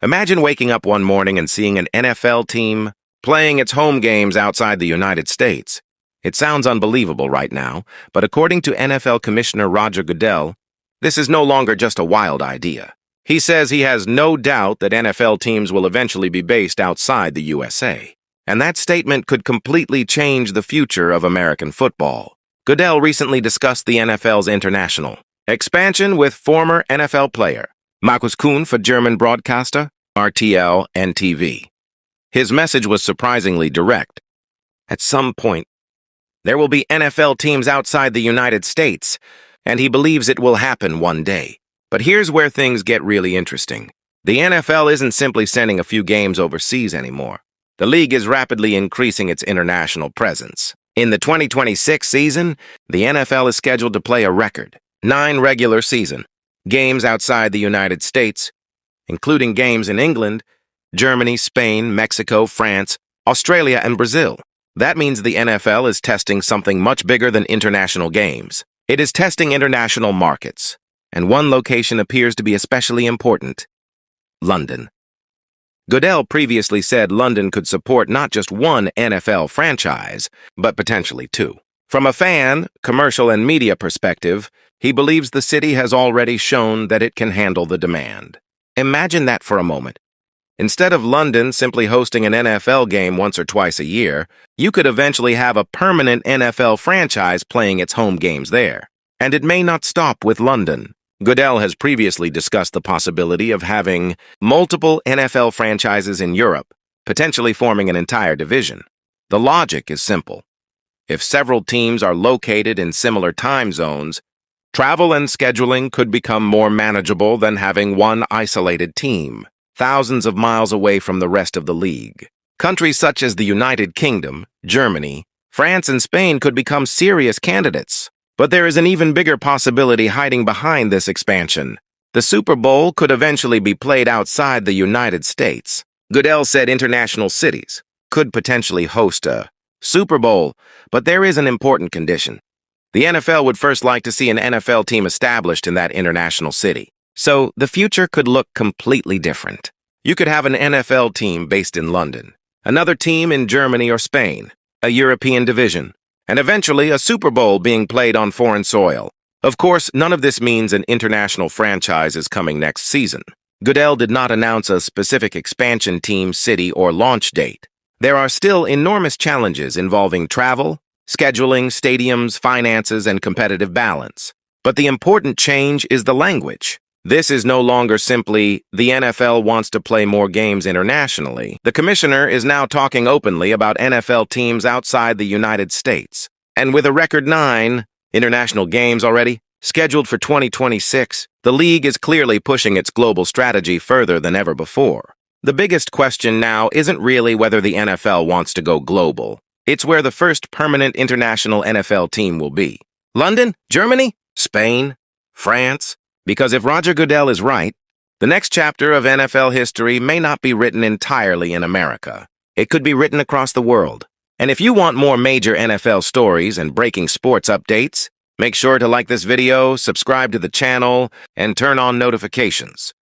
Imagine waking up one morning and seeing an NFL team playing its home games outside the United States. It sounds unbelievable right now, but according to NFL Commissioner Roger Goodell, this is no longer just a wild idea. He says he has no doubt that NFL teams will eventually be based outside the USA. And that statement could completely change the future of American football. Goodell recently discussed the NFL's international expansion with former NFL player Markus Kuhn for German broadcaster RTL and TV. His message was surprisingly direct. At some point, there will be NFL teams outside the United States, and he believes it will happen one day. But here's where things get really interesting. The NFL isn't simply sending a few games overseas anymore. The league is rapidly increasing its international presence. In the 2026 season, the NFL is scheduled to play a record 9 regular season games outside the United States, including games in England, Germany, Spain, Mexico, France, Australia, and Brazil. That means the NFL is testing something much bigger than international games. It is testing international markets, and one location appears to be especially important: London. Goodell previously said London could support not just one NFL franchise, but potentially 2. From a fan, commercial, and media perspective, he believes the city has already shown that it can handle the demand. Imagine that for a moment. Instead of London simply hosting an NFL game once or twice a year, you could eventually have a permanent NFL franchise playing its home games there. And it may not stop with London. Goodell has previously discussed the possibility of having multiple NFL franchises in Europe, potentially forming an entire division. The logic is simple. If several teams are located in similar time zones, travel and scheduling could become more manageable than having one isolated team, thousands of miles away from the rest of the league. Countries such as the United Kingdom, Germany, France, and Spain could become serious candidates. But there is an even bigger possibility hiding behind this expansion. The Super Bowl could eventually be played outside the United States. Goodell said international cities could potentially host a Super Bowl, but there is an important condition. The NFL would first like to see an NFL team established in that international city. So the future could look completely different. You could have an NFL team based in London, another team in Germany or Spain, a European division, and eventually a Super Bowl being played on foreign soil. Of course, none of this means an international franchise is coming next season. Goodell did not announce a specific expansion team, city, or launch date. There are still enormous challenges involving travel, scheduling, stadiums, finances, and competitive balance. But the important change is the language. This is no longer simply the NFL wants to play more games internationally. The commissioner is now talking openly about NFL teams outside the United States. And with a record 9 international games already scheduled for 2026, the league is clearly pushing its global strategy further than ever before. The biggest question now isn't really whether the NFL wants to go global. It's where the first permanent international NFL team will be. London? Germany? Spain? France? Because if Roger Goodell is right, the next chapter of NFL history may not be written entirely in America. It could be written across the world. And if you want more major NFL stories and breaking sports updates, make sure to like this video, subscribe to the channel, and turn on notifications.